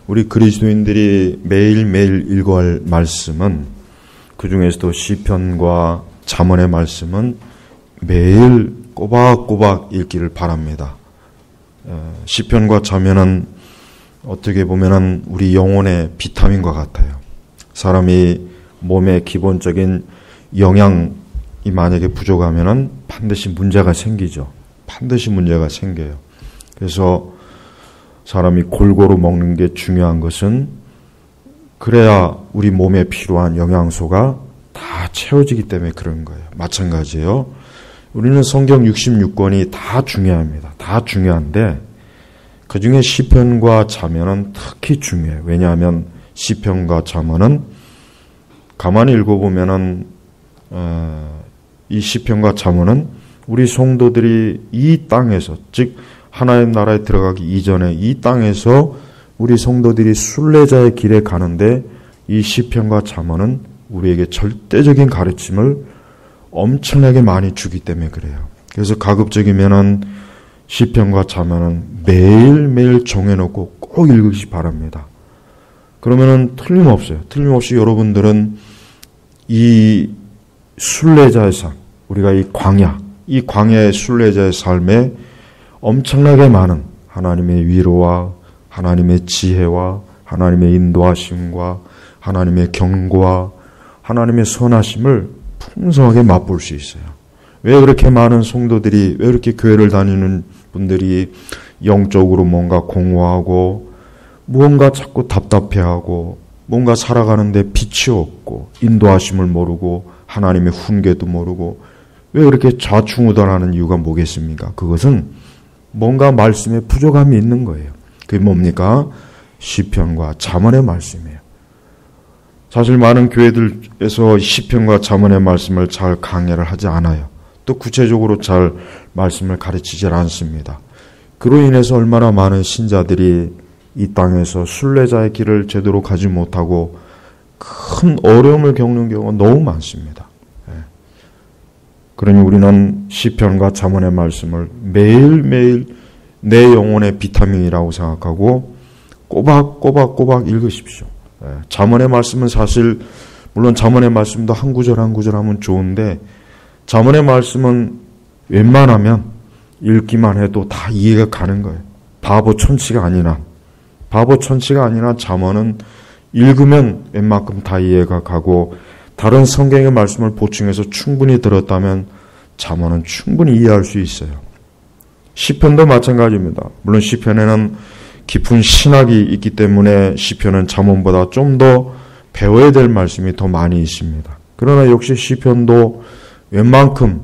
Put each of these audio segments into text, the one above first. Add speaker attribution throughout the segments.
Speaker 1: 우리 그리스도인들이 매일매일 읽어야 할 말씀은, 그 중에서도 시편과 잠언의 말씀은 매일 꼬박꼬박 읽기를 바랍니다. 시편과 잠언은 어떻게 보면은 우리 영혼의 비타민과 같아요. 사람이 몸의 기본적인 영양이 만약에 부족하면은 반드시 문제가 생기죠. 반드시 문제가 생겨요. 그래서 사람이 골고루 먹는 게 중요한 것은, 그래야 우리 몸에 필요한 영양소가 다 채워지기 때문에 그런 거예요. 마찬가지예요. 우리는 성경 66권이 다 중요합니다. 다 중요한데 그 중에 시편과 잠언은 특히 중요해요. 왜냐하면 시편과 잠언은 가만히 읽어보면은 이 시편과 잠언은 우리 성도들이 이 땅에서, 즉 하나님 나라에 들어가기 이전에 이 땅에서 우리 성도들이 순례자의 길에 가는데 이 시편과 잠언은 우리에게 절대적인 가르침을 엄청나게 많이 주기 때문에 그래요. 그래서 가급적이면은 시편과 잠언은 매일매일 정해놓고 꼭 읽으시 바랍니다. 그러면은 틀림없어요. 틀림없이 여러분들은 이 순례자의 삶, 우리가 이 광야의 순례자의 삶에 엄청나게 많은 하나님의 위로와 하나님의 지혜와 하나님의 인도하심과 하나님의 경고와 하나님의 선하심을 풍성하게 맛볼 수 있어요. 왜 그렇게 많은 성도들이, 왜 이렇게 교회를 다니는 분들이 영적으로 뭔가 공허하고 무언가 자꾸 답답해하고 뭔가 살아가는데 빛이 없고 인도하심을 모르고 하나님의 훈계도 모르고 왜 그렇게 좌충우돌하는 이유가 뭐겠습니까? 그것은 뭔가 말씀에 부족함이 있는 거예요. 그게 뭡니까? 시편과 잠언의 말씀이에요. 사실 많은 교회들에서 시편과 잠언의 말씀을 잘 강해를 하지 않아요. 또 구체적으로 잘 말씀을 가르치지 않습니다. 그로 인해서 얼마나 많은 신자들이 이 땅에서 순례자의 길을 제대로 가지 못하고 큰 어려움을 겪는 경우가 너무 많습니다. 그러니 우리는 시편과 잠언의 말씀을 매일매일 내 영혼의 비타민이라고 생각하고 꼬박꼬박 읽으십시오. 잠언의 말씀은 사실, 물론 잠언의 말씀도 한 구절 한 구절 하면 좋은데 잠언의 말씀은 웬만하면 읽기만 해도 다 이해가 가는 거예요. 바보 천치가 아니라 잠언은 읽으면 웬만큼 다 이해가 가고, 다른 성경의 말씀을 보충해서 충분히 들었다면 잠언은 충분히 이해할 수 있어요. 시편도 마찬가지입니다. 물론 시편에는 깊은 신학이 있기 때문에 시편은 잠언보다 좀 더 배워야 될 말씀이 더 많이 있습니다. 그러나 역시 시편도 웬만큼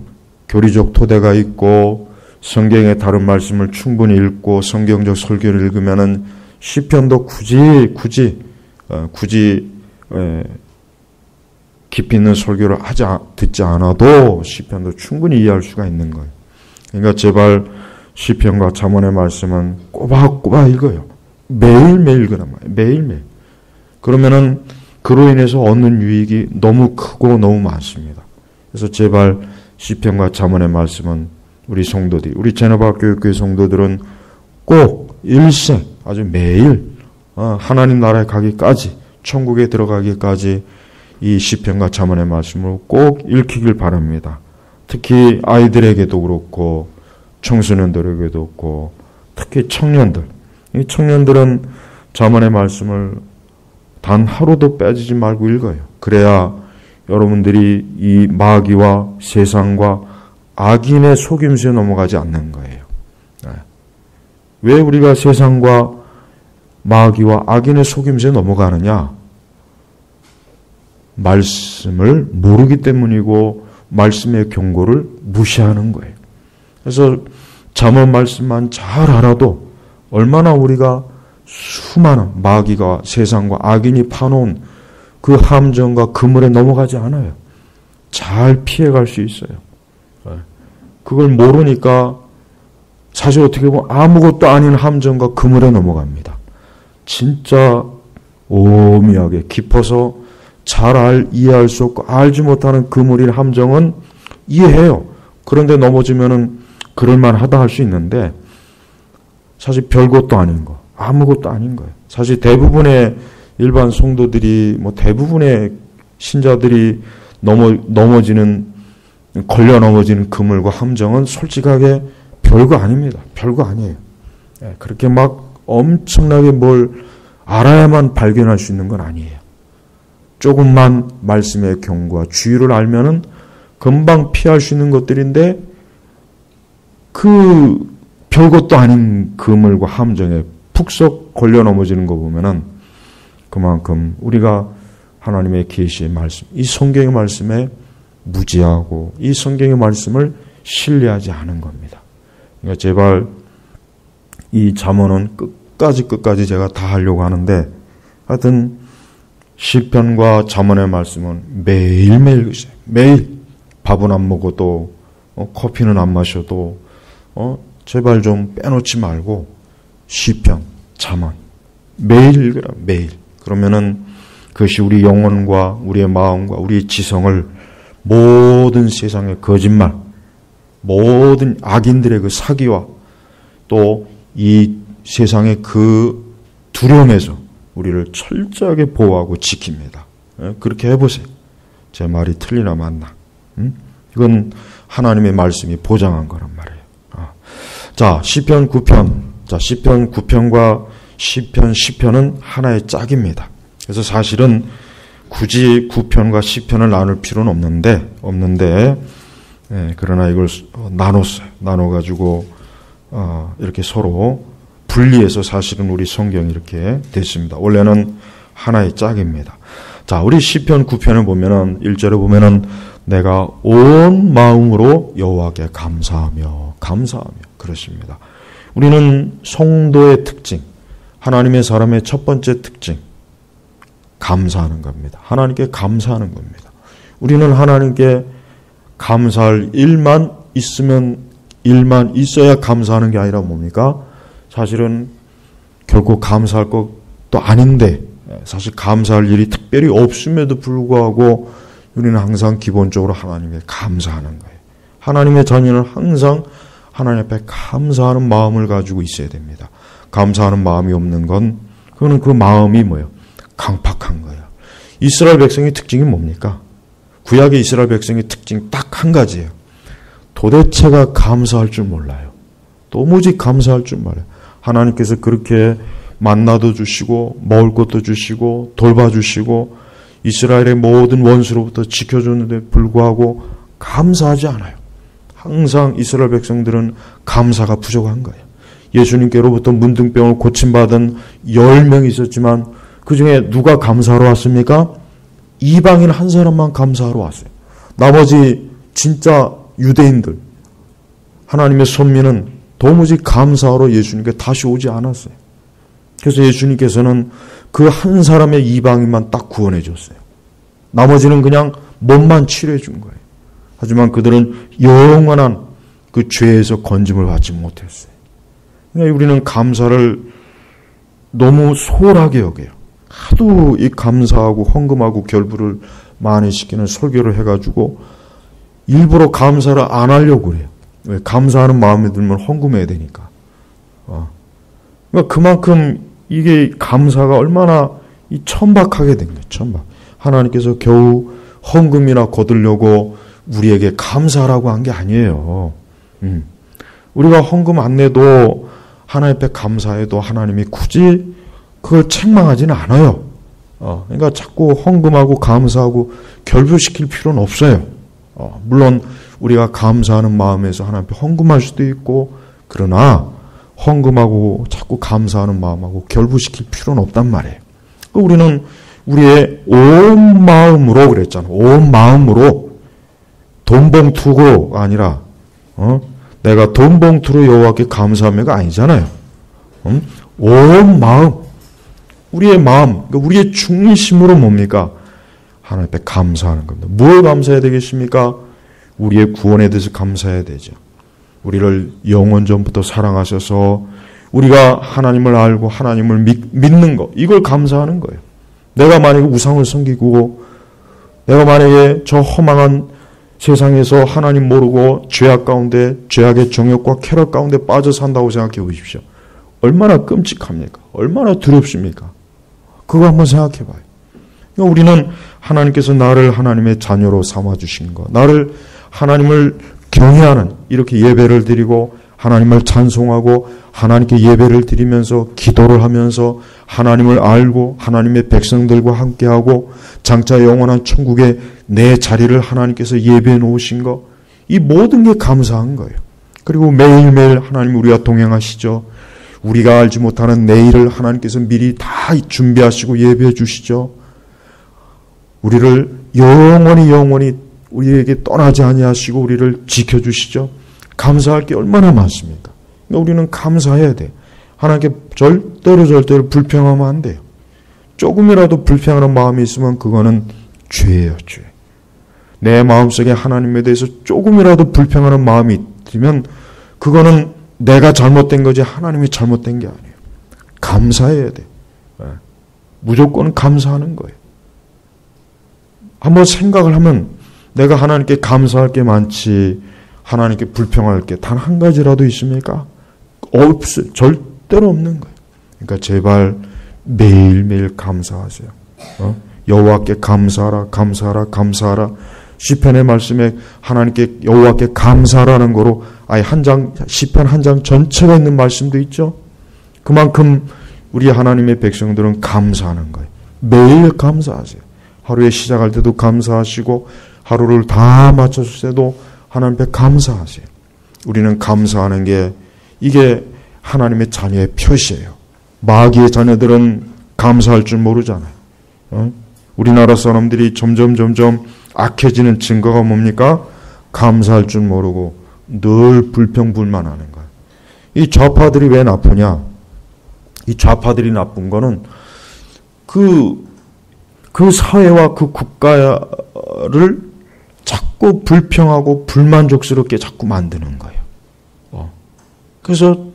Speaker 1: 교리적 토대가 있고 성경의 다른 말씀을 충분히 읽고 성경적 설교를 읽으면은 시편도 굳이 깊이 있는 설교를 듣지 않아도 시편도 충분히 이해할 수가 있는 거예요. 그러니까 제발 시편과 잠언의 말씀은 꼬박꼬박 읽어요. 매일매일 읽으란 말이에요. 매일매일. 그러면은 그로 인해서 얻는 유익이 너무 크고 너무 많습니다. 그래서 제발 시편과 잠언의 말씀은 우리 성도들이, 우리 제노바 교육교회 성도들은 꼭 일생 아주 매일 하나님 나라에 가기까지, 천국에 들어가기까지 이 시편과 잠언의 말씀을 꼭 읽히길 바랍니다. 특히 아이들에게도 그렇고 청소년들에게도 그렇고 특히 청년들, 이 청년들은 잠언의 말씀을 단 하루도 빼지지 말고 읽어요. 그래야 여러분들이 이 마귀와 세상과 악인의 속임수에 넘어가지 않는 거예요. 왜 우리가 세상과 마귀와 악인의 속임수에 넘어가느냐? 말씀을 모르기 때문이고 말씀의 경고를 무시하는 거예요. 그래서 잠언 말씀만 잘 알아도 얼마나 우리가 수많은 마귀가 세상과 악인이 파놓은 그 함정과 그물에 넘어가지 않아요. 잘 피해갈 수 있어요. 그걸 모르니까 사실 어떻게 보면 아무것도 아닌 함정과 그물에 넘어갑니다. 진짜 오묘하게 깊어서 잘 이해할 수 없고 알지 못하는 그물인 함정은 이해해요. 그런데 넘어지면은 그럴만하다 할 수 있는데 사실 별것도 아닌 거, 아무것도 아닌 거예요. 사실 대부분의 일반 성도들이 대부분의 신자들이 걸려 넘어지는 그물과 함정은 솔직하게 별거 아닙니다. 별거 아니에요. 그렇게 막 엄청나게 뭘 알아야만 발견할 수 있는 건 아니에요. 조금만 말씀의 경고와 주의를 알면은 금방 피할 수 있는 것들인데 그 별것도 아닌 그물과 함정에 푹썩 걸려 넘어지는 거 보면은 그만큼 우리가 하나님의 계시의 말씀, 이 성경의 말씀에 무지하고 이 성경의 말씀을 신뢰하지 않은 겁니다. 그러니까 제발 이 잠언은 끝까지 제가 다 하려고 하는데 하여튼 시편과 잠언의 말씀은 매일매일 매일 밥은 안 먹어도 커피는 안 마셔도 제발 좀 빼놓지 말고 시편, 잠언 매일 읽으라. 매일. 그러면은 그것이 우리 영혼과 우리의 마음과 우리의 지성을 모든 세상의 거짓말, 모든 악인들의 그 사기와 또 이 세상의 그 두려움에서 우리를 철저하게 보호하고 지킵니다. 그렇게 해보세요. 제 말이 틀리나 맞나? 이건 하나님의 말씀이 보장한 거란 말이에요. 자, 시편 9편. 자, 시편 9편과 시편 10편은 하나의 짝입니다. 그래서 사실은 굳이 9편과 10편을 나눌 필요는 없는데 그러나 이걸 나눴어요. 나눠가지고 이렇게 서로 분리해서 사실은 우리 성경이 이렇게 됐습니다. 원래는 하나의 짝입니다. 자, 우리 시편 9편을 보면은 1절에 보면은 내가 온 마음으로 여호와께 감사하며 그렇습니다. 우리는 성도의 특징, 하나님의 사람의 첫 번째 특징, 감사하는 겁니다. 하나님께 감사하는 겁니다. 우리는 하나님께 감사할 일만 있어야 감사하는 게 아니라 뭡니까? 사실은 결코 감사할 것도 아닌데 사실 감사할 일이 특별히 없음에도 불구하고 우리는 항상 기본적으로 하나님께 감사하는 거예요. 하나님의 자녀는 항상 하나님 앞에 감사하는 마음을 가지고 있어야 됩니다. 감사하는 마음이 없는 건 그거는 그 마음이 뭐예요? 강팍한 거예요. 이스라엘 백성의 특징이 뭡니까? 구약의 이스라엘 백성의 특징 딱 한 가지예요. 도대체가 감사할 줄 몰라요. 도무지 감사할 줄 몰라요. 하나님께서 그렇게 만나도 주시고 먹을 것도 주시고 돌봐주시고 이스라엘의 모든 원수로부터 지켜줬는데 불구하고 감사하지 않아요. 항상 이스라엘 백성들은 감사가 부족한 거예요. 예수님께로부터 문둥병을 고침받은 10명이 있었지만 그 중에 누가 감사하러 왔습니까? 이방인 한 사람만 감사하러 왔어요. 나머지 진짜 유대인들, 하나님의 선민은 도무지 감사하러 예수님께 다시 오지 않았어요. 그래서 예수님께서는 그 한 사람의 이방인만 딱 구원해 줬어요. 나머지는 그냥 몸만 치료해 준 거예요. 하지만 그들은 영원한 그 죄에서 건짐을 받지 못했어요. 그러니까 우리는 감사를 너무 소홀하게 여겨요. 하도 이 감사하고 헌금하고 결부를 많이 시키는 설교를 해가지고 일부러 감사를 안 하려고 그래요. 왜? 감사하는 마음에 들면 헌금해야 되니까. 그러니까 그만큼 이게 감사가 얼마나 이 천박하게 된 거예요. 천박. 하나님께서 겨우 헌금이나 거두려고 우리에게 감사하라고 한 게 아니에요. 우리가 헌금 안 내도 하나님 앞에 감사해도 하나님이 굳이 그걸 책망하지는 않아요. 그러니까 자꾸 헌금하고 감사하고 결부시킬 필요는 없어요. 물론 우리가 감사하는 마음에서 하나님 앞에 헌금할 수도 있고 그러나 헌금하고 자꾸 감사하는 마음하고 결부시킬 필요는 없단 말이에요. 우리는 우리의 온 마음으로 그랬잖아. 온 마음으로 돈봉투가 아니라 내가 돈봉투로 여호와께 감사하며가 아니잖아요. 온 마음, 우리의 마음, 그러니까 우리의 중심으로 뭡니까? 하나님 앞에 감사하는 겁니다. 뭘 감사해야 되겠습니까? 우리의 구원에 대해서 감사해야 되죠. 우리를 영원 전부터 사랑하셔서 우리가 하나님을 알고 하나님을 믿는 것, 이걸 감사하는 거예요. 내가 만약에 우상을 섬기고 내가 만약에 저 허망한 세상에서 하나님 모르고 죄악 가운데 죄악의 정욕과 쾌락 가운데 빠져 산다고 생각해 보십시오. 얼마나 끔찍합니까? 얼마나 두렵습니까? 그거 한번 생각해 봐요. 그러니까 우리는 하나님께서 나를 하나님의 자녀로 삼아주신 것, 나를 하나님을 경외하는 이렇게 예배를 드리고 하나님을 찬송하고 하나님께 예배를 드리면서 기도를 하면서 하나님을 알고 하나님의 백성들과 함께하고 장차 영원한 천국에 내 자리를 하나님께서 예배해 놓으신 것, 이 모든 게 감사한 거예요. 그리고 매일매일 하나님 우리와 동행하시죠. 우리가 알지 못하는 내일을 하나님께서 미리 다 준비하시고 예배해 주시죠. 우리를 영원히 우리에게 떠나지 아니하시고 우리를 지켜주시죠. 감사할 게 얼마나 많습니까? 그러니까 우리는 감사해야 돼. 하나님께 절대로 불평하면 안 돼요. 조금이라도 불평하는 마음이 있으면 그거는 죄예요, 죄. 내 마음속에 하나님에 대해서 조금이라도 불평하는 마음이 들면 그거는 내가 잘못된 거지 하나님이 잘못된 게 아니에요. 감사해야 돼. 무조건 감사하는 거예요. 한번 생각을 하면 내가 하나님께 감사할 게 많지 하나님께 불평할 게 단 한 가지라도 있습니까? 없어요. 절대로 없는 거예요. 그러니까 제발 매일매일 감사하세요. 여호와께 감사하라. 시편의 말씀에 하나님께 여호와께 감사라는 거로 아예 시편 한 장 전체가 있는 말씀도 있죠. 그만큼 우리 하나님의 백성들은 감사하는 거예요. 매일 감사하세요. 하루에 시작할 때도 감사하시고 하루를 다 마쳤을 때도 하나님 앞에 감사하세요. 우리는 감사하는 게 이게 하나님의 자녀의 표시예요. 마귀의 자녀들은 감사할 줄 모르잖아요. 우리나라 사람들이 점점 악해지는 증거가 뭡니까? 감사할 줄 모르고 늘 불평불만하는 거예요. 이 좌파들이 왜 나쁘냐? 이 좌파들이 나쁜 거는 그 사회와 그 국가를 자꾸 불평하고 불만족스럽게 자꾸 만드는 거예요. 그래서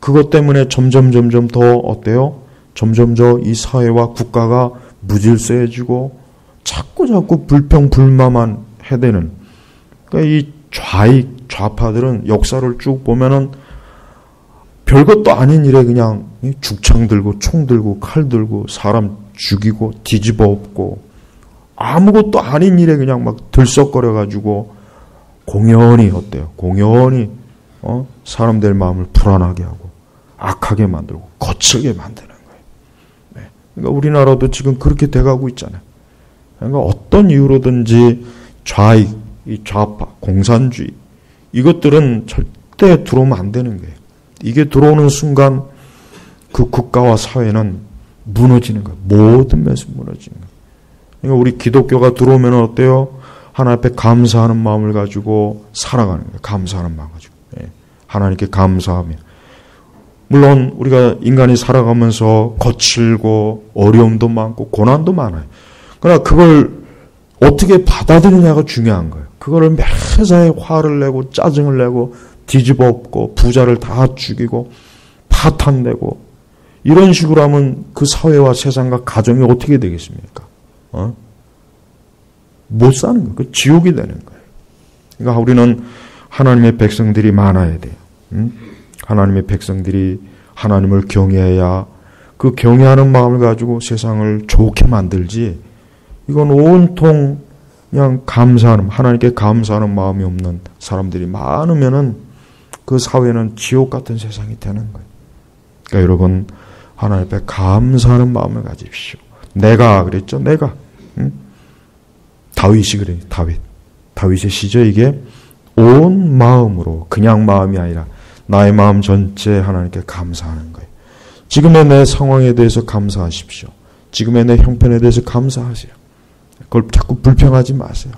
Speaker 1: 그것 때문에 점점 더 어때요? 점점 이 사회와 국가가 무질서해지고 자꾸 불평불만만 해대는. 그러니까 이 좌파들은 역사를 쭉 보면은 별것도 아닌 일에 그냥 죽창 들고 총 들고 칼 들고 사람 죽이고 뒤집어 엎고 아무것도 아닌 일에 그냥 막 들썩거려 가지고 공연히 어때요? 공연히 사람들 마음을 불안하게 하고 악하게 만들고 거칠게 만드는 거예요. 네. 그러니까 우리나라도 지금 그렇게 돼가고 있잖아요. 그러니까 어떤 이유로든지 좌파, 공산주의 이것들은 절대 들어오면 안 되는 거예요. 이게 들어오는 순간 그 국가와 사회는 무너지는 거예요. 모든 면에서 무너지는 거예요. 그러니까 우리 기독교가 들어오면 어때요? 하나님 앞에 감사하는 마음을 가지고 살아가는 거예요. 감사하는 마음 가지고. 하나님께 감사하며. 물론 우리가 인간이 살아가면서 거칠고 어려움도 많고 고난도 많아요. 그러나 그걸 어떻게 받아들이냐가 중요한 거예요. 그거를 매사에 화를 내고 짜증을 내고 뒤집어 엎고 부자를 다 죽이고 파탄내고 이런 식으로 하면 그 사회와 세상과 가정이 어떻게 되겠습니까? 못 사는 거예요. 그 지옥이 되는 거예요. 그러니까 우리는 하나님의 백성들이 많아야 돼요. 하나님의 백성들이 하나님을 경외해야 그 경외하는 마음을 가지고 세상을 좋게 만들지 이건 온통 그냥 감사하는 하나님께 감사하는 마음이 없는 사람들이 많으면은 그 사회는 지옥 같은 세상이 되는 거예요. 그러니까 여러분 하나님 앞에 감사하는 마음을 가지십시오. 내가 그랬죠. 내가 다윗이 그래요. 다윗의 시죠. 이게 온 마음으로 그냥 마음이 아니라 나의 마음 전체에 하나님께 감사하는 거예요. 지금의 내 상황에 대해서 감사하십시오. 지금의 내 형편에 대해서 감사하세요. 그걸 자꾸 불평하지 마세요.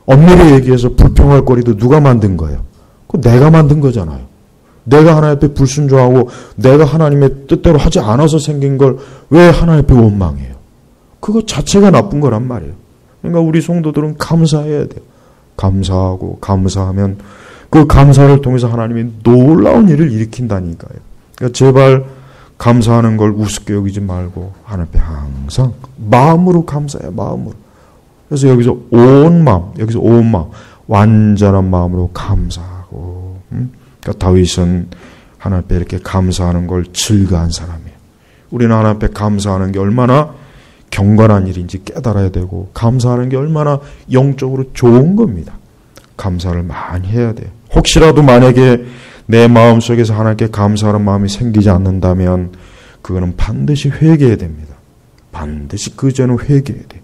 Speaker 1: 엄밀히 얘기해서 불평할 거리도 누가 만든 거예요? 그거 내가 만든 거잖아요. 내가 하나님 앞에 불순종하고 내가 하나님의 뜻대로 하지 않아서 생긴 걸 왜 하나님 앞에 원망해요? 그거 자체가 나쁜 거란 말이에요. 그러니까 우리 성도들은 감사해야 돼요. 감사하고 감사하면 그 감사를 통해서 하나님이 놀라운 일을 일으킨다니까요. 그러니까 제발 감사하는 걸 우습게 여기지 말고 하나님 앞에 항상 마음으로 감사해요. 마음으로. 그래서 여기서 온 마음, 완전한 마음으로 감사하고. 그러니까 다윗은 하나님 앞에 이렇게 감사하는 걸 즐거워한 사람이에요. 우리는 하나님 앞에 감사하는 게 얼마나 경건한 일인지 깨달아야 되고 감사하는 게 얼마나 영적으로 좋은 겁니다. 감사를 많이 해야 돼요. 혹시라도 만약에 내 마음속에서 하나님께 감사하는 마음이 생기지 않는다면 그거는 반드시 회개해야 됩니다. 반드시 그 전에 회개해야 돼요.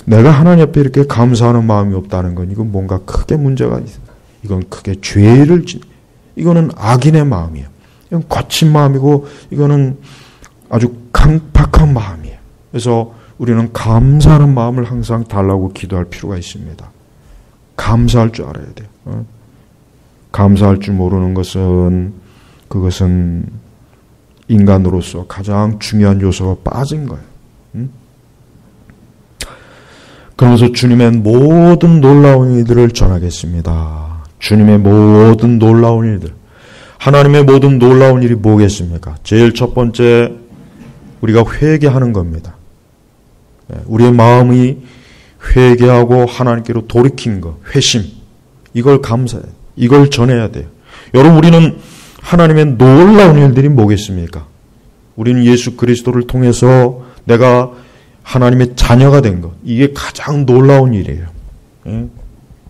Speaker 1: 내가 하나님 앞에 이렇게 감사하는 마음이 없다는 건 이건 뭔가 크게 문제가 있어요. 이건 크게 죄를 이거는 악인의 마음이에요. 이건 거친 마음이고 이거는 아주 강팍한 마음이에요. 그래서 우리는 감사하는 마음을 항상 달라고 기도할 필요가 있습니다. 감사할 줄 알아야 돼요. 감사할 줄 모르는 것은 그것은 인간으로서 가장 중요한 요소가 빠진 거예요. 그러면서 주님의 모든 놀라운 일들을 전하겠습니다. 주님의 모든 놀라운 일들. 하나님의 모든 놀라운 일이 뭐겠습니까? 제일 첫 번째 우리가 회개하는 겁니다. 우리의 마음이 회개하고 하나님께로 돌이킨 것, 회심. 이걸 감사해요. 이걸 전해야 돼요. 여러분 우리는 하나님의 놀라운 일들이 뭐겠습니까? 우리는 예수 그리스도를 통해서 내가 하나님의 자녀가 된 것. 이게 가장 놀라운 일이에요.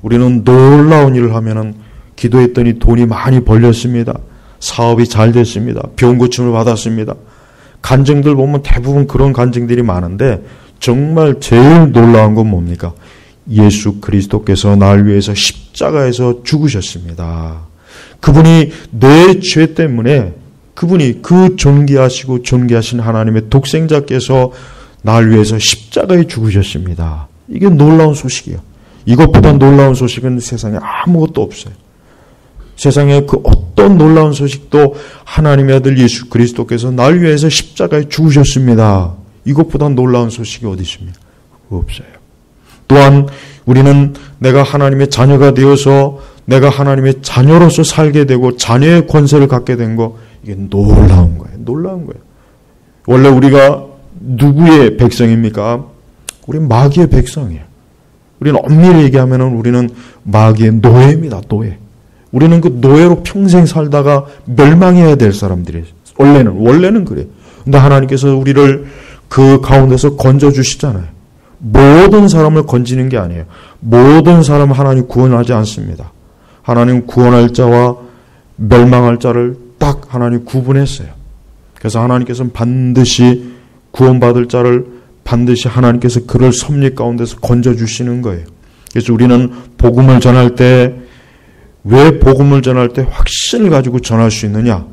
Speaker 1: 우리는 놀라운 일을 하면은 기도했더니 돈이 많이 벌렸습니다. 사업이 잘 됐습니다. 병 고침을 받았습니다. 간증들 보면 대부분 그런 간증들이 많은데 정말 제일 놀라운 건 뭡니까? 예수 그리스도께서 날 위해서 십자가에서 죽으셨습니다. 그분이 내 죄 때문에 그분이 그 존귀하시고 존귀하신 하나님의 독생자께서 날 위해서 십자가에 죽으셨습니다. 이게 놀라운 소식이에요. 이것보다 놀라운 소식은 세상에 아무것도 없어요. 세상에 그 어떤 놀라운 소식도 하나님의 아들 예수 그리스도께서 날 위해서 십자가에 죽으셨습니다. 이것보다 놀라운 소식이 어디 있습니까? 없어요. 또한 우리는 내가 하나님의 자녀가 되어서 내가 하나님의 자녀로서 살게 되고 자녀의 권세를 갖게 된 거 이게 놀라운 거예요. 놀라운 거예요. 원래 우리가 누구의 백성입니까? 우리는 마귀의 백성이에요. 우리는 엄밀히 얘기하면 우리는 마귀의 노예입니다. 노예. 우리는 그 노예로 평생 살다가 멸망해야 될 사람들이에요. 원래는 그래요. 근데 하나님께서 우리를 그 가운데서 건져주시잖아요. 모든 사람을 건지는 게 아니에요. 모든 사람을 하나님 구원하지 않습니다. 하나님 구원할 자와 멸망할 자를 딱 하나님 구분했어요. 그래서 하나님께서는 반드시 구원받을 자를 반드시 하나님께서 그를 섭리 가운데서 건져주시는 거예요. 그래서 우리는 복음을 전할 때 왜 복음을 전할 때 확신을 가지고 전할 수 있느냐?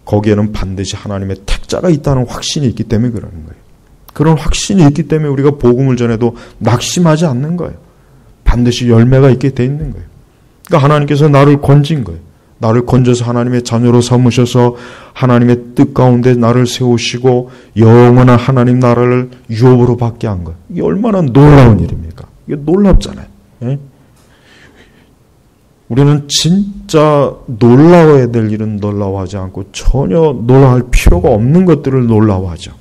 Speaker 1: 거기에는 반드시 하나님의 택자가 있다는 확신이 있기 때문에 그러는 거예요. 그런 확신이 있기 때문에 우리가 복음을 전해도 낙심하지 않는 거예요. 반드시 열매가 있게 돼 있는 거예요. 그러니까 하나님께서 나를 건진 거예요. 나를 건져서 하나님의 자녀로 삼으셔서 하나님의 뜻 가운데 나를 세우시고 영원한 하나님 나라를 유업으로 받게 한 거예요. 이게 얼마나 놀라운 일입니까? 이게 놀랍잖아요. 예? 우리는 진짜 놀라워야 될 일은 놀라워하지 않고 전혀 놀라워할 필요가 없는 것들을 놀라워하죠.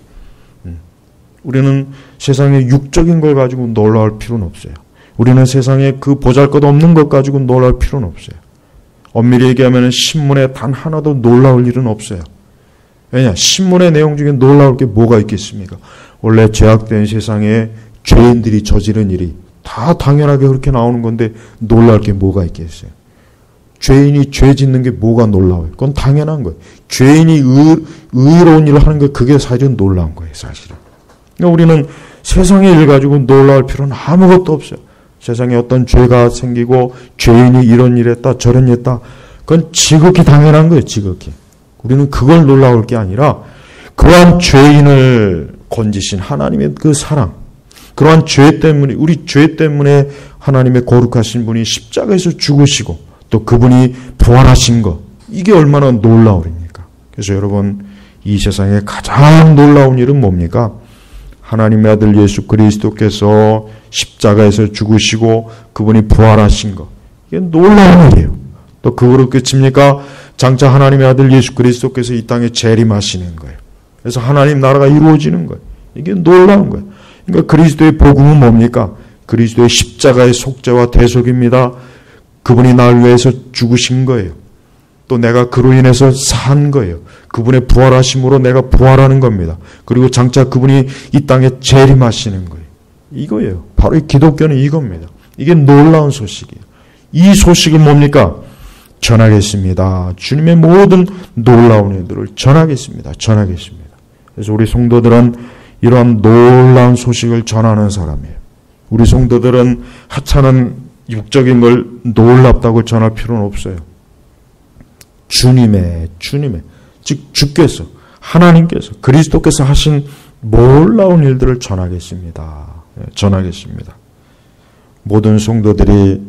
Speaker 1: 우리는 세상의 육적인 걸 가지고 놀라울 필요는 없어요. 우리는 세상에 그 보잘것없는 것 가지고 놀라울 필요는 없어요. 엄밀히 얘기하면 신문에 단 하나도 놀라울 일은 없어요. 왜냐? 신문의 내용 중에 놀라울 게 뭐가 있겠습니까? 원래 죄악된 세상에 죄인들이 저지른 일이 다 당연하게 그렇게 나오는 건데 놀라울 게 뭐가 있겠어요? 죄인이 죄 짓는 게 뭐가 놀라워요? 그건 당연한 거예요. 죄인이 의로운 일을 하는 게 그게 사실은 놀라운 거예요. 사실은. 그러니까 우리는 세상의 일 가지고 놀라울 필요는 아무것도 없어요. 세상에 어떤 죄가 생기고 죄인이 이런 일 했다 저런 일 했다. 그건 지극히 당연한 거예요. 지극히. 우리는 그걸 놀라울 게 아니라 그러한 죄인을 건지신 하나님의 그 사랑, 그러한 죄 때문에 우리 죄 때문에 하나님의 거룩하신 분이 십자가에서 죽으시고 또 그분이 부활하신 것, 이게 얼마나 놀라울입니까? 그래서 여러분 이 세상에 가장 놀라운 일은 뭡니까? 하나님의 아들 예수 그리스도께서 십자가에서 죽으시고 그분이 부활하신 것, 이게 놀라운 일이에요. 또 그거로 끝입니까? 장차 하나님의 아들 예수 그리스도께서 이 땅에 재림하시는 거예요. 그래서 하나님 나라가 이루어지는 거예요. 이게 놀라운 거예요. 그러니까 그리스도의 복음은 뭡니까? 그리스도의 십자가의 속죄와 대속입니다. 그분이 날 위해서 죽으신 거예요. 또 내가 그로 인해서 산 거예요. 그분의 부활하심으로 내가 부활하는 겁니다. 그리고 장차 그분이 이 땅에 재림하시는 거예요. 이거예요. 바로 이 기독교는 이겁니다. 이게 놀라운 소식이에요. 이 소식을 뭡니까? 전하겠습니다. 주님의 모든 놀라운 일들을 전하겠습니다. 전하겠습니다. 그래서 우리 성도들은 이러한 놀라운 소식을 전하는 사람이에요. 우리 성도들은 하찮은 육적인 걸 놀랍다고 전할 필요는 없어요. 주님의 즉 주께서 하나님께서 그리스도께서 하신 놀라운 일들을 전하겠습니다. 전하겠습니다. 모든 성도들이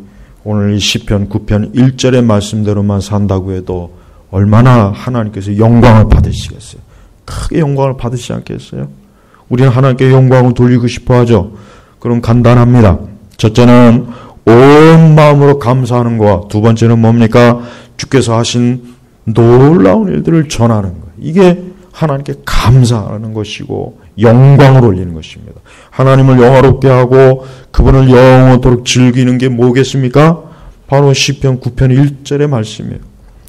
Speaker 1: 오늘 이 시편 9편 1절의 말씀대로만 산다고 해도 얼마나 하나님께서 영광을 받으시겠어요? 크게 영광을 받으시지 않겠어요? 우리는 하나님께 영광을 돌리고 싶어 하죠. 그럼 간단합니다. 첫째는 온 마음으로 감사하는 것과 두 번째는 뭡니까? 주께서 하신 놀라운 일들을 전하는 것. 이게 하나님께 감사하는 것이고 영광을 올리는 것입니다. 하나님을 영화롭게 하고 그분을 영원토록 즐기는 게 뭐겠습니까? 바로 시편 9편 1절의 말씀이에요.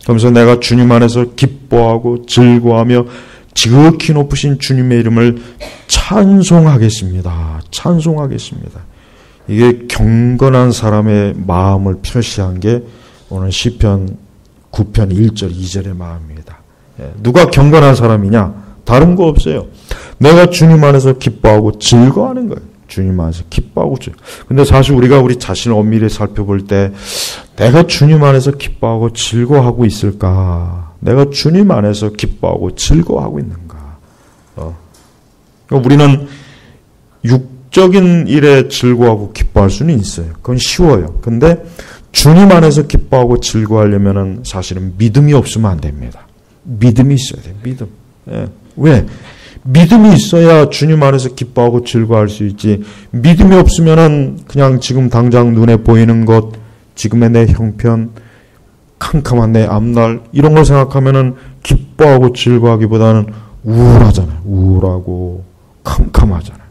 Speaker 1: 그러면서 내가 주님 안에서 기뻐하고 즐거워하며 지극히 높으신 주님의 이름을 찬송하겠습니다. 찬송하겠습니다. 이게 경건한 사람의 마음을 표시한 게 오늘 시편 9편 1절 2절의 마음입니다. 누가 경건한 사람이냐? 다른 거 없어요. 내가 주님 안에서 기뻐하고 즐거워하는 거예요. 주님 안에서 기뻐하고 즐거워. 근데 사실 우리가 우리 자신을 엄밀히 살펴볼 때 내가 주님 안에서 기뻐하고 즐거워하고 있을까? 내가 주님 안에서 기뻐하고 즐거워하고 있는가? 우리는 육적인 일에 즐거워하고 기뻐할 수는 있어요. 그건 쉬워요. 근데 주님 안에서 기뻐하고 즐거워하려면은 사실은 믿음이 없으면 안 됩니다. 믿음이 있어야 돼요. 믿음. 예. 왜? 믿음이 있어야 주님 안에서 기뻐하고 즐거워할 수 있지. 믿음이 없으면은 그냥 지금 당장 눈에 보이는 것, 지금의 내 형편, 캄캄한 내 앞날 이런 걸 생각하면은 기뻐하고 즐거워하기보다는 우울하잖아요. 우울하고 캄캄하잖아요.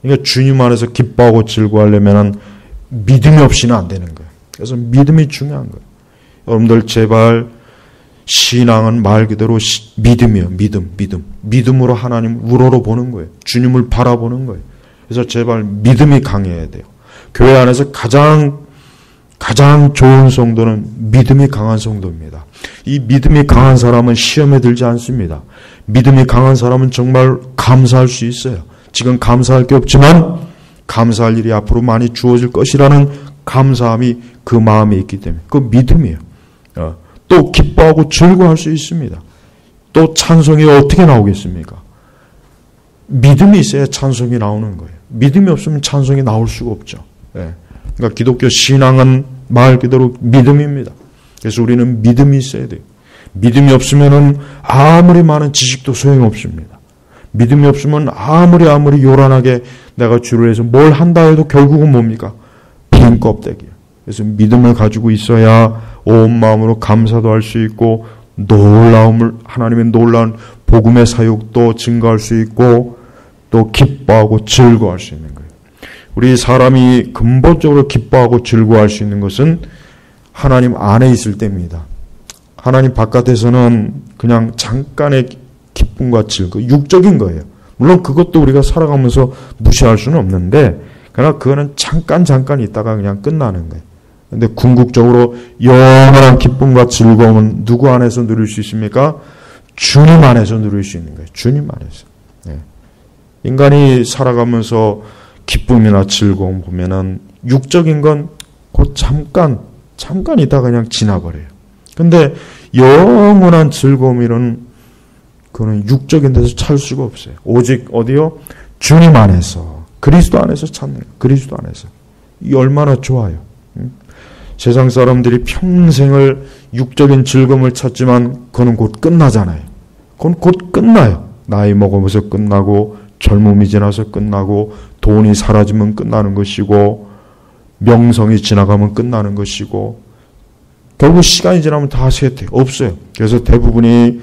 Speaker 1: 그러니까 주님 안에서 기뻐하고 즐거워하려면은 믿음이 없이는 안 되는 거예요. 그래서 믿음이 중요한 거예요. 여러분들 제발 신앙은 말 그대로 믿음이에요. 믿음으로 하나님을 우러러 보는 거예요. 주님을 바라보는 거예요. 그래서 제발 믿음이 강해야 돼요. 교회 안에서 가장 좋은 성도는 믿음이 강한 성도입니다. 이 믿음이 강한 사람은 시험에 들지 않습니다. 믿음이 강한 사람은 정말 감사할 수 있어요. 지금 감사할 게 없지만 감사할 일이 앞으로 많이 주어질 것이라는 감사함이 그 마음에 있기 때문에 그 믿음이에요. 또 기뻐하고 즐거워할 수 있습니다. 또 찬송이 어떻게 나오겠습니까? 믿음이 있어야 찬송이 나오는 거예요. 믿음이 없으면 찬송이 나올 수가 없죠. 그러니까 기독교 신앙은 말 그대로 믿음입니다. 그래서 우리는 믿음이 있어야 돼요. 믿음이 없으면은 아무리 많은 지식도 소용없습니다. 믿음이 없으면 아무리 요란하게 내가 주를 위해서 뭘 한다 해도 결국은 뭡니까? 빈 껍데기예요. 그래서 믿음을 가지고 있어야 온 마음으로 감사도 할 수 있고 하나님의 놀라운 복음의 사역도 증거할 수 있고 또 기뻐하고 즐거워할 수 있는 거예요. 우리 사람이 근본적으로 기뻐하고 즐거워할 수 있는 것은 하나님 안에 있을 때입니다. 하나님 바깥에서는 그냥 잠깐의 기쁨과 즐거움, 육적인 거예요. 물론 그것도 우리가 살아가면서 무시할 수는 없는데 그러나 그거는 잠깐 있다가 그냥 끝나는 거예요. 근데 궁극적으로 영원한 기쁨과 즐거움은 누구 안에서 누릴 수 있습니까? 주님 안에서 누릴 수 있는 거예요. 주님 안에서. 네. 인간이 살아가면서 기쁨이나 즐거움 보면은 육적인 건 곧 잠깐 있다가 그냥 지나버려요. 근데 영원한 즐거움이란 그거는 육적인 데서 찾을 수가 없어요. 오직 어디요? 주님 안에서, 그리스도 안에서 찾는 거예요. 그리스도 안에서. 이게 얼마나 좋아요. 세상 사람들이 평생을 육적인 즐거움을 찾지만 그거는 곧 끝나잖아요. 그건 곧 끝나요. 나이 먹으면서 끝나고 젊음이 지나서 끝나고 돈이 사라지면 끝나는 것이고 명성이 지나가면 끝나는 것이고 결국 시간이 지나면 다 쇠퇴 없어요. 그래서 대부분이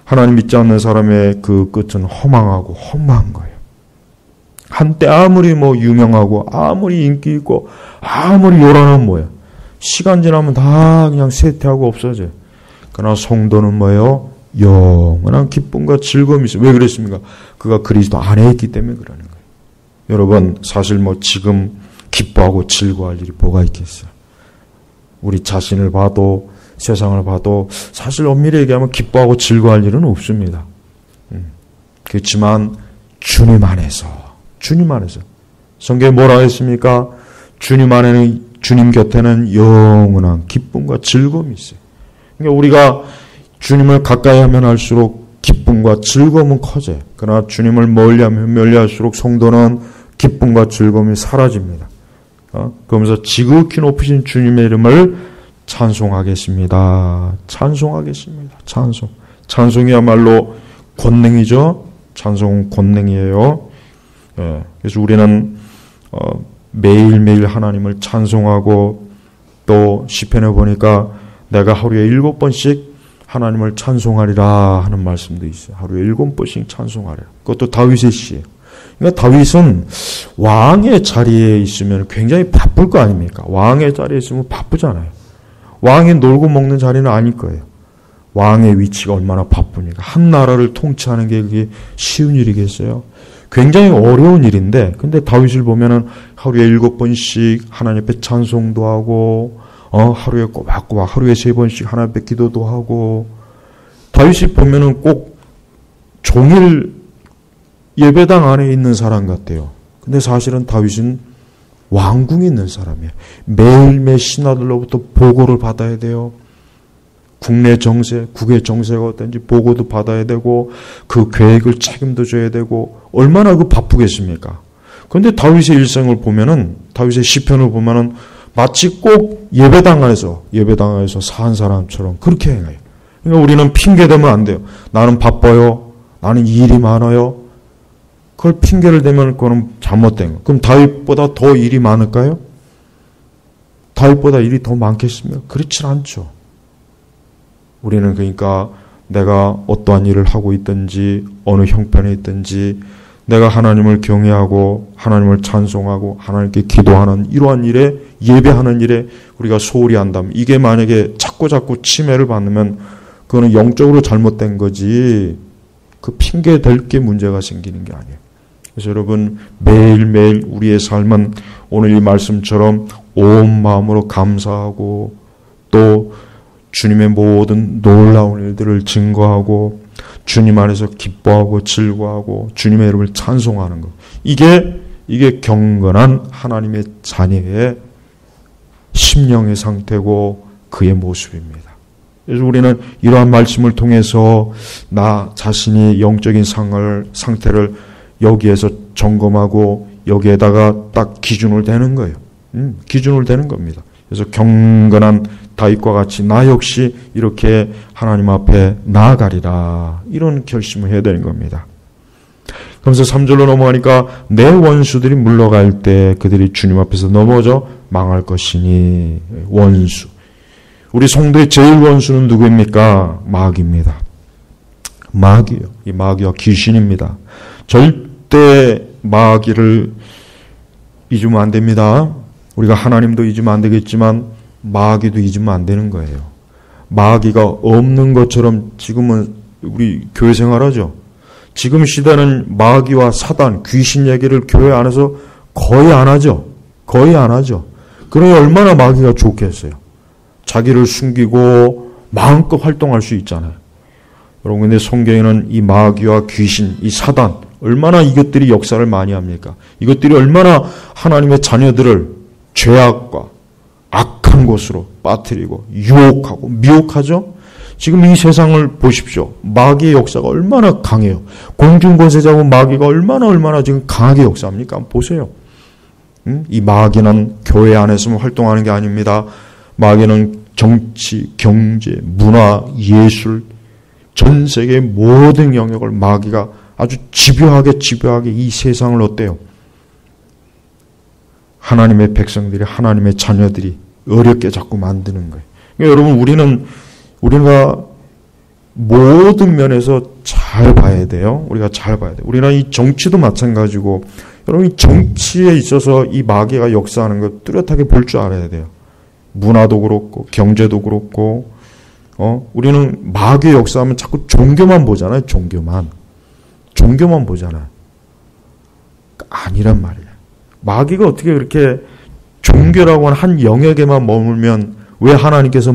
Speaker 1: 하나님 믿지 않는 사람의 그 끝은 허망하고 허무한 거예요. 한때 아무리 유명하고 아무리 인기 있고 아무리 요란한 시간 지나면 다 그냥 쇠퇴하고 없어져요. 그러나 성도는 뭐예요? 영원한 기쁨과 즐거움이 있어요. 왜 그랬습니까? 그가 그리스도 안에 있기 때문에 그러는 거예요. 여러분, 사실 지금 기뻐하고 즐거워할 일이 뭐가 있겠어요? 우리 자신을 봐도 세상을 봐도 사실 엄밀히 얘기하면 기뻐하고 즐거워할 일은 없습니다. 그렇지만 주님 안에서 성경에 뭐라고 했습니까? 주님 곁에는 영원한 기쁨과 즐거움이 있어요. 그러니까 우리가 주님을 가까이 하면 할수록 기쁨과 즐거움은 커져요. 그러나 주님을 멀리하면 멀리할수록 성도는 기쁨과 즐거움이 사라집니다. 그러면서 지극히 높으신 주님의 이름을 찬송하겠습니다. 찬송하겠습니다. 찬송이야말로 권능이죠. 찬송은 권능이에요. 그래서 우리는 매일매일 하나님을 찬송하고 또 시편에 보니까 내가 하루에 7번씩 하나님을 찬송하리라 하는 말씀도 있어요. 하루에 7번씩 찬송하리라. 그것도 다윗의 시예요. 그러니까 다윗은 왕의 자리에 있으면 굉장히 바쁠 거 아닙니까? 왕의 자리에 있으면 바쁘잖아요. 왕이 놀고 먹는 자리는 아닐 거예요. 왕의 위치가 얼마나 바쁘니까. 한 나라를 통치하는 게 그게 쉬운 일이겠어요? 굉장히 어려운 일인데, 근데 다윗을 보면은 하루에 7번씩 하나님 앞에 찬송도 하고, 하루에 꼬박꼬박 하루에 3번씩 하나님 앞에 기도도 하고, 다윗이 보면은 꼭 종일 예배당 안에 있는 사람 같아요. 근데 사실은 다윗은 왕궁에 있는 사람이에요. 매일매일 신하들로부터 보고를 받아야 돼요. 국내 정세, 국외 정세가 어떤지 보고도 받아야 되고 그 계획을 책임도 져야 되고 얼마나 바쁘겠습니까? 그런데 다윗의 일생을 보면은 다윗의 시편을 보면은 마치 꼭 예배당 안에서 산 사람처럼 그렇게 행해요. 그러니까 우리는 핑계 대면 안 돼요. 나는 바빠요. 나는 일이 많아요. 그걸 핑계를 대면 그거는 잘못된 거예요. 그럼 다윗보다 더 일이 많을까요? 다윗보다 일이 더 많겠습니까? 그렇진 않죠. 우리는 그러니까 내가 어떠한 일을 하고 있든지 어느 형편에 있든지 내가 하나님을 경외하고 하나님을 찬송하고 하나님께 기도하는 이러한 일에 예배하는 일에 우리가 소홀히 한다면 이게 만약에 자꾸 침해를 받으면 그거는 영적으로 잘못된 거지 그 핑계 댈 게 문제가 생기는 게 아니에요. 그래서 여러분 매일매일 우리의 삶은 오늘 이 말씀처럼 온 마음으로 감사하고 또 주님의 모든 놀라운 일들을 증거하고 주님 안에서 기뻐하고 즐거워하고 주님의 이름을 찬송하는 것. 이게 경건한 하나님의 자녀의 심령의 상태고 그의 모습입니다. 그래서 우리는 이러한 말씀을 통해서 나 자신이 영적인 상태를 여기에서 점검하고 여기에다가 딱 기준을 대는 거예요. 기준을 대는 겁니다. 그래서 경건한 다윗과 같이 나 역시 이렇게 하나님 앞에 나아가리라 이런 결심을 해야 되는 겁니다. 그러면서 3절로 넘어가니까 내 원수들이 물러갈 때 그들이 주님 앞에서 넘어져 망할 것이니 원수. 우리 성도의 제일 원수는 누구입니까? 마귀입니다. 마귀요. 이 마귀와 귀신입니다. 절대 마귀를 잊으면 안 됩니다. 우리가 하나님도 잊으면 안 되겠지만 마귀도 잊으면 안 되는 거예요. 마귀가 없는 것처럼 지금은 우리 교회 생활하죠. 지금 시대는 마귀와 사단, 귀신 얘기를 교회 안에서 거의 안 하죠. 그러니 얼마나 마귀가 좋겠어요. 자기를 숨기고 마음껏 활동할 수 있잖아요. 여러분 근데 성경에는 이 마귀와 귀신, 이 사단 얼마나 이것들이 역사를 많이 합니까? 이것들이 얼마나 하나님의 자녀들을 죄악과 악한 곳으로 빠뜨리고 유혹하고 미혹하죠? 지금 이 세상을 보십시오. 마귀의 역사가 얼마나 강해요. 공중권세자고 마귀가 얼마나 지금 강하게 역사합니까? 한번 보세요. 이 마귀는 교회 안에서만 활동하는 게 아닙니다. 마귀는 정치, 경제, 문화, 예술, 전 세계의 모든 영역을 마귀가 아주 집요하게 이 세상을 어때요? 하나님의 백성들이, 하나님의 자녀들이 어렵게 자꾸 만드는 거예요. 그러니까 여러분, 우리가 모든 면에서 잘 봐야 돼요. 우리가 잘 봐야 돼요. 우리는 이 정치도 마찬가지고, 여러분, 이 정치에 있어서 이 마귀가 역사하는 걸 뚜렷하게 볼 줄 알아야 돼요. 문화도 그렇고, 경제도 그렇고, 우리는 마귀의 역사하면 자꾸 종교만 보잖아요. 종교만 보잖아요. 아니란 말이에요. 마귀가 어떻게 그렇게 종교라고 하는 한 영역에만 머물면 왜 하나님께서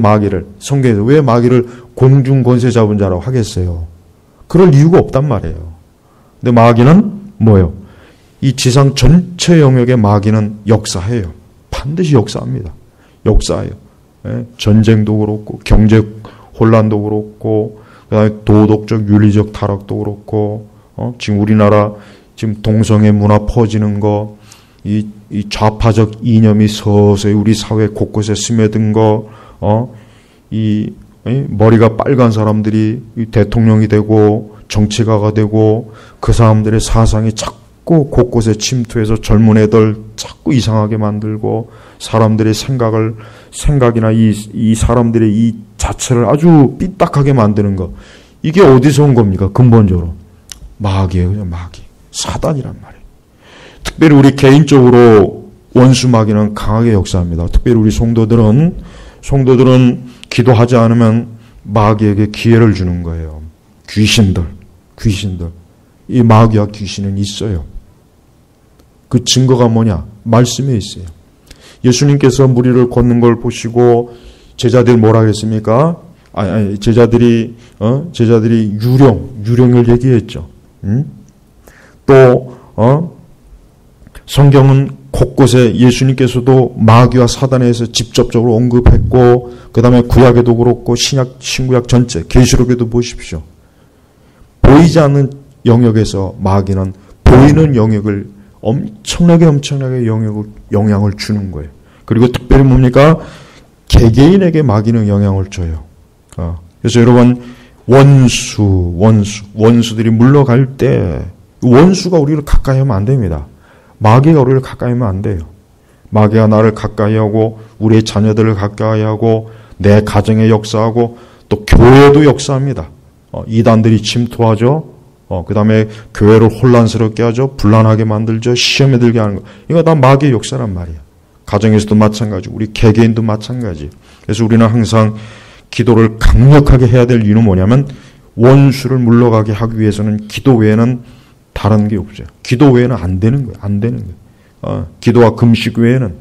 Speaker 1: 성경에서 왜 마귀를 공중 권세 잡은 자라고 하겠어요? 그럴 이유가 없단 말이에요. 근데 마귀는 뭐예요? 이 지상 전체 영역의 마귀는 역사해요. 반드시 역사합니다. 역사해요. 전쟁도 그렇고 경제 혼란도 그렇고 그다음에 도덕적 윤리적 타락도 그렇고 지금 우리나라 지금 동성애 문화 퍼지는 거, 이 좌파적 이념이 서서히 우리 사회 곳곳에 스며든 거, 머리가 빨간 사람들이 대통령이 되고 정치가가 되고 그 사람들의 사상이 자꾸 곳곳에 침투해서 젊은 애들 자꾸 이상하게 만들고 사람들의 생각이나 이 사람들의 이 자체를 아주 삐딱하게 만드는 거. 이게 어디서 온 겁니까? 근본적으로. 마귀예요. 그냥 마귀. 사단이란 말이에요. 특별히 우리 개인적으로 원수 마귀는 강하게 역사합니다. 특별히 우리 성도들은 기도하지 않으면 마귀에게 기회를 주는 거예요. 귀신들. 이 마귀와 귀신은 있어요. 그 증거가 뭐냐? 말씀에 있어요. 예수님께서 무리를 걷는 걸 보시고 제자들이 뭐라 그랬습니까? 제자들이 유령을 얘기했죠. 또 성경은 곳곳에 예수님께서도 마귀와 사단에 대해서 직접적으로 언급했고 그 다음에 구약에도 그렇고 신구약 전체 계시록에도 보십시오. 보이지 않는 영역에서 마귀는 보이는 영역을 엄청나게 영향을 주는 거예요. 그리고 특별히 뭡니까? 개개인에게 마귀는 영향을 줘요. 그래서 여러분 원수들이 물러갈 때 원수가 우리를 가까이 하면 안 됩니다. 마귀가 우리를 가까이 하면 안 돼요. 마귀가 나를 가까이 하고 우리의 자녀들을 가까이 하고 내 가정에 역사하고 또 교회도 역사합니다. 이단들이 침투하죠. 그 다음에 교회를 혼란스럽게 하죠. 불안하게 만들죠. 시험에 들게 하는 거. 이거 다 마귀의 역사란 말이에요. 가정에서도 마찬가지, 우리 개개인도 마찬가지. 그래서 우리는 항상 기도를 강력하게 해야 될 이유는 뭐냐면 원수를 물러가게 하기 위해서는 기도 외에는 다른 게 없어요. 기도 외에는 안 되는 거예요. 기도와 금식 외에는.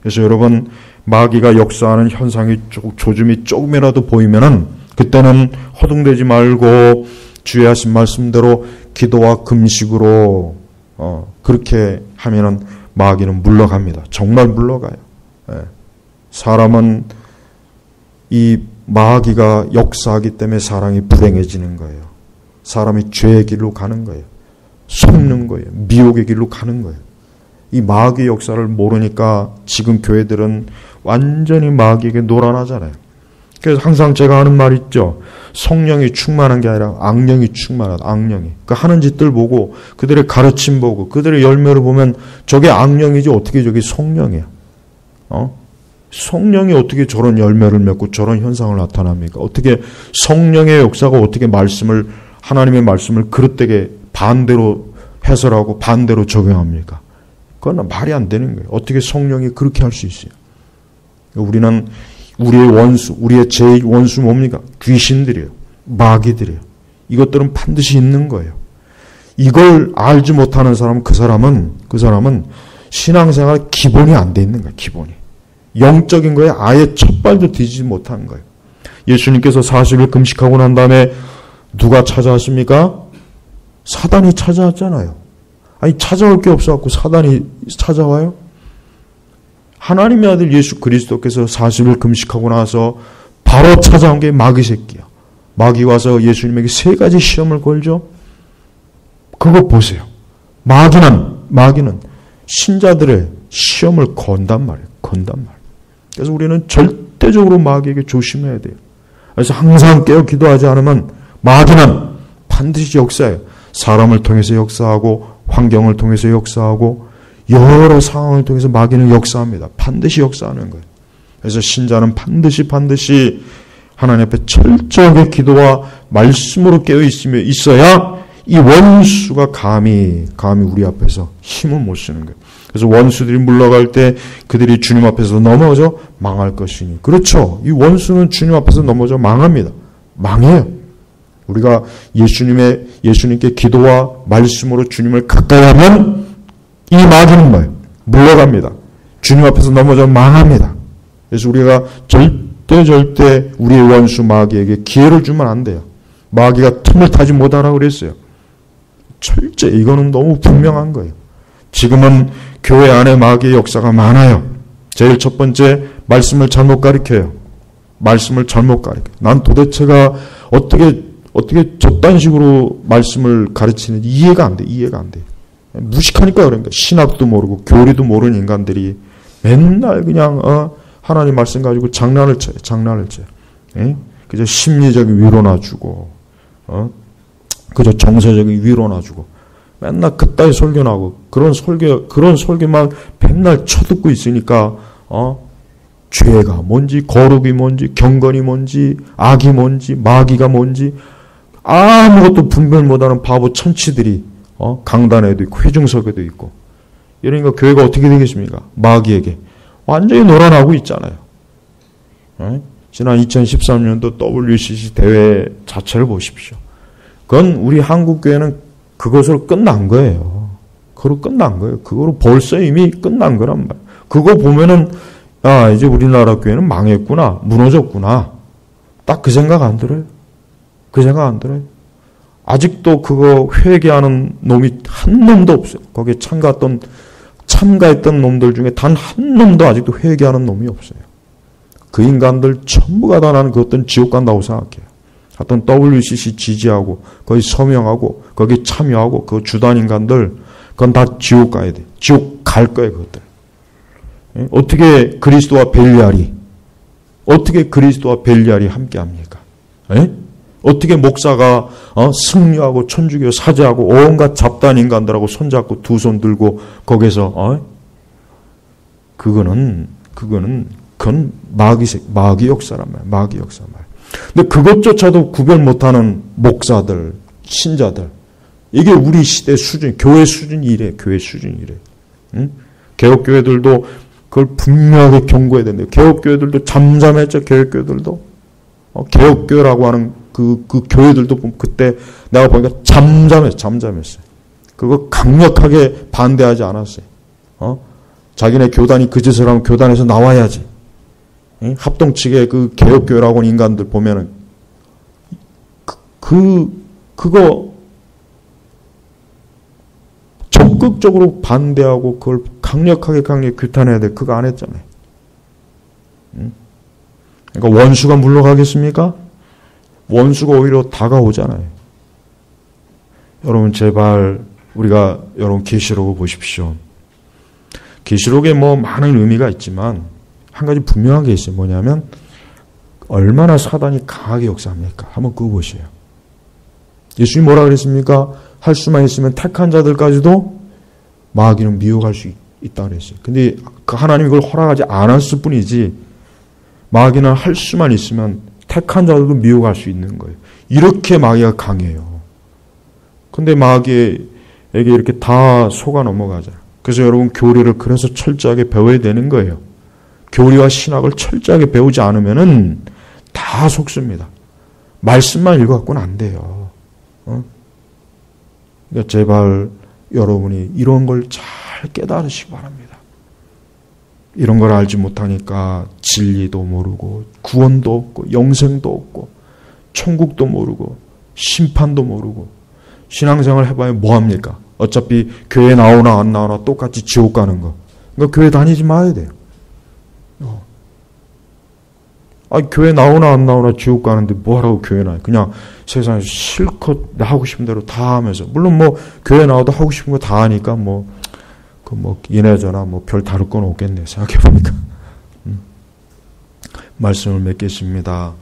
Speaker 1: 그래서 여러분 마귀가 역사하는 현상이 조짐이 조금이라도 보이면은 그때는 허둥대지 말고 주의 하신 말씀대로 기도와 금식으로 그렇게 하면은 마귀는 물러갑니다. 정말 물러가요. 사람은 이 마귀가 역사하기 때문에 사람이 불행해지는 거예요. 사람이 죄의 길로 가는 거예요. 속는 거예요. 미혹의 길로 가는 거예요. 이 마귀 역사를 모르니까 지금 교회들은 완전히 마귀에게 놀아나잖아요. 그래서 항상 제가 하는 말 있죠. 성령이 충만한 게 아니라 악령이 충만하다. 악령이. 그 하는 짓들 보고 그들의 가르침 보고 그들의 열매를 보면 저게 악령이지 어떻게 저게 성령이야. 성령이 어떻게 저런 열매를 맺고 저런 현상을 나타납니까? 어떻게 성령의 역사가 어떻게 하나님의 말씀을 그릇되게 반대로 해설하고 반대로 적용합니까? 그건 말이 안 되는 거예요. 어떻게 성령이 그렇게 할 수 있어요? 우리는 우리의 제1 원수 뭡니까? 귀신들이에요. 마귀들이에요. 이것들은 반드시 있는 거예요. 이걸 알지 못하는 사람은 그 사람은 신앙생활 기본이 안 돼 있는 거예요. 기본이. 영적인 거에 아예 첫 발도 디지지 못하는 거예요. 예수님께서 40일 금식하고 난 다음에 누가 찾아왔습니까? 사단이 찾아왔잖아요. 찾아올 게 없어갖고 사단이 찾아와요? 하나님의 아들 예수 그리스도께서 40일 금식하고 나서 바로 찾아온 게 마귀 새끼야. 마귀 와서 예수님에게 3가지 시험을 걸죠. 그거 보세요. 마귀는 신자들의 시험을 건단 말이에요. 그래서 우리는 절대적으로 마귀에게 조심해야 돼요. 그래서 항상 깨어 기도하지 않으면 마귀는 반드시 역사해요. 사람을 통해서 역사하고 환경을 통해서 역사하고 여러 상황을 통해서 마귀는 역사합니다. 반드시 역사하는 거예요. 그래서 신자는 반드시 하나님 앞에 철저하게 기도와 말씀으로 깨어 있어야 이 원수가 감히 우리 앞에서 힘을 못 쓰는 거예요. 그래서 원수들이 물러갈 때 그들이 주님 앞에서 넘어져 망할 것이니. 그렇죠. 이 원수는 주님 앞에서 넘어져 망합니다. 망해요. 우리가 예수님께 기도와 말씀으로 주님을 가까이 하면 이 마귀는 뭐예요? 물러갑니다. 주님 앞에서 넘어져 망합니다. 그래서 우리가 절대 우리의 원수 마귀에게 기회를 주면 안 돼요. 마귀가 틈을 타지 못하라고 그랬어요. 철저히 이거는 너무 분명한 거예요. 지금은 교회 안에 마귀의 역사가 많아요. 제일 첫 번째, 말씀을 잘못 가르쳐요. 말씀을 잘못 가르쳐요. 난 도대체가 어떻게 저딴 식으로 말씀을 가르치는지 이해가 안 돼. 무식하니까 그러니까. 신학도 모르고 교리도 모르는 인간들이 맨날 그냥 하나님 말씀 가지고 장난을 쳐요. 예? 그저 심리적인 위로나 주고 그저 정서적인 위로나 주고 맨날 그따위 설교나 하고 그런 설교만 맨날 쳐듣고 있으니까 죄가 뭔지 거룩이 뭔지 경건이 뭔지 악이 뭔지 마귀가 뭔지 아무것도 분별 못하는 바보 천치들이 강단에도 있고 회중석에도 있고 이러니까 교회가 어떻게 되겠습니까? 마귀에게 완전히 놀아나고 있잖아요. 지난 2013년도 WCC 대회 자체를 보십시오. 그건 우리 한국교회는 그것으로 끝난 거예요. 그거로 벌써 이미 끝난 거란 말이에요. 그거 보면은 이제 우리나라 교회는 망했구나, 무너졌구나. 딱 그 생각 안 들어요. 아직도 그거 회개하는 놈이 한 놈도 없어요. 거기에 참가했던 놈들 중에 단 한 놈도 아직도 회개하는 놈이 없어요. 그 인간들 전부가 다 나는 그 어떤 지옥 간다고 생각해요. 어떤 WCC 지지하고 거기 서명하고 거기 참여하고 그 주단 인간들 그건 다 지옥 가야 돼. 지옥 갈 거예요, 그것들. 어떻게 그리스도와 벨리알이 함께합니까? 어떻게 목사가 승려하고 천주교 사제하고 온갖 잡단 인간들하고 손잡고 두 손 들고 거기서 그건 마귀 역사란 말이야. 마귀 역사 말. 근데 그것조차도 구별 못하는 목사들, 신자들, 이게 우리 시대 수준, 교회 수준이 이래. 응? 개혁교회들도 그걸 분명하게 경고해야 된대요. 개혁교회들도 잠잠했죠. 개혁교회들도 개혁교회라고 하는 그 교회들도 그때 내가 보니까 잠잠했어요. 그거 강력하게 반대하지 않았어요. 자기네 교단이 그 짓을 하면 교단에서 나와야지. 합동 측의 그 개혁교회라고 하는 인간들 보면은 그거 적극적으로 반대하고 그걸 강력하게 규탄해야 돼. 그거 안 했잖아요. 그러니까 원수가 물러가겠습니까? 원수가 오히려 다가오잖아요. 여러분 제발 여러분 계시록을 보십시오. 계시록에 많은 의미가 있지만 한 가지 분명한 게 있어요. 뭐냐면 얼마나 사단이 강하게 역사합니까? 한번 그거 보세요. 예수님이 뭐라 그랬습니까? 할 수만 있으면 택한 자들까지도 마귀는 미혹할 수 있다 그랬어요. 근데 그 하나님이 그걸 허락하지 않았을 뿐이지 마귀는 할 수만 있으면 택한 자들도 미혹할 수 있는 거예요. 이렇게 마귀가 강해요. 근데 마귀에게 이렇게 다 속아 넘어가잖아요. 그래서 여러분 교리를 그래서 철저하게 배워야 되는 거예요. 교리와 신학을 철저하게 배우지 않으면은 다 속습니다. 말씀만 읽어갖고는 안 돼요. 그러니까 제발 여러분이 이런 걸 잘 깨달으시기 바랍니다. 이런 걸 알지 못하니까 진리도 모르고 구원도 없고 영생도 없고 천국도 모르고 심판도 모르고 신앙생활 해봐야 뭐합니까? 어차피 교회 나오나 안 나오나 똑같이 지옥 가는 거. 그러니까 교회 다니지 마야 돼요. 교회 나오나 안 나오나 지옥 가는데 뭐하라고 교회 나요? 그냥 세상에서 실컷 하고 싶은 대로 다 하면서. 물론 교회 나와도 하고 싶은 거 다 하니까 이래저래 별 다를 건 없겠네. 생각해보니까. 말씀을 맺겠습니다.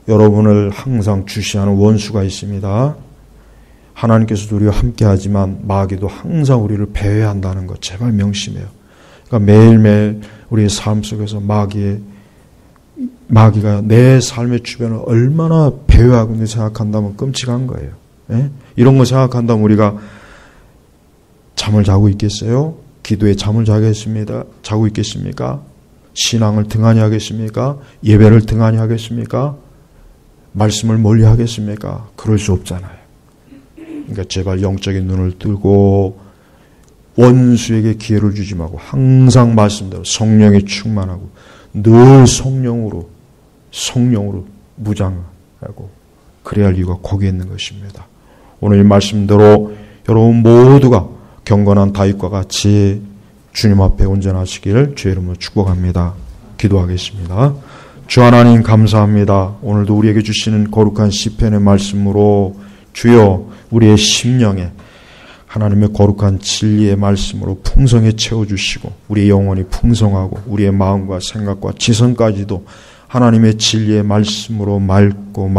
Speaker 1: 여러분을 항상 주시하는 원수가 있습니다. 하나님께서도 우리와 함께 하지만 마귀도 항상 우리를 배회한다는 것 제발 명심해요. 그러니까 매일매일 우리의 삶 속에서 마귀가 내 삶의 주변을 얼마나 배회하고 있는지 생각한다면 끔찍한 거예요. 예? 이런 거 생각한다면 우리가 잠을 자고 있겠어요? 기도에 잠을 자고 있겠습니까? 신앙을 등한히 하겠습니까? 예배를 등한히 하겠습니까? 말씀을 멀리 하겠습니까? 그럴 수 없잖아요. 그러니까 제발 영적인 눈을 뜨고 원수에게 기회를 주지 말고 항상 말씀대로 성령에 충만하고 늘 성령으로 무장하고 그래야 할 이유가 거기에 있는 것입니다. 오늘 이 말씀대로 여러분 모두가 경건한 다윗과 같이 주님 앞에 온전하시기를 주의 이름으로 축복합니다. 기도하겠습니다. 주 하나님 감사합니다. 오늘도 우리에게 주시는 거룩한 시편의 말씀으로 주여 우리의 심령에 하나님의 거룩한 진리의 말씀으로 풍성히 채워주시고 우리의 영혼이 풍성하고 우리의 마음과 생각과 지성까지도 하나님의 진리의 말씀으로 맑고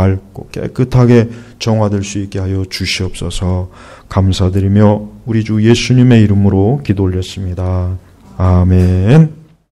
Speaker 1: 깨끗하게 정화될 수 있게 하여 주시옵소서. 감사드리며 우리 주 예수님의 이름으로 기도 올렸습니다. 아멘.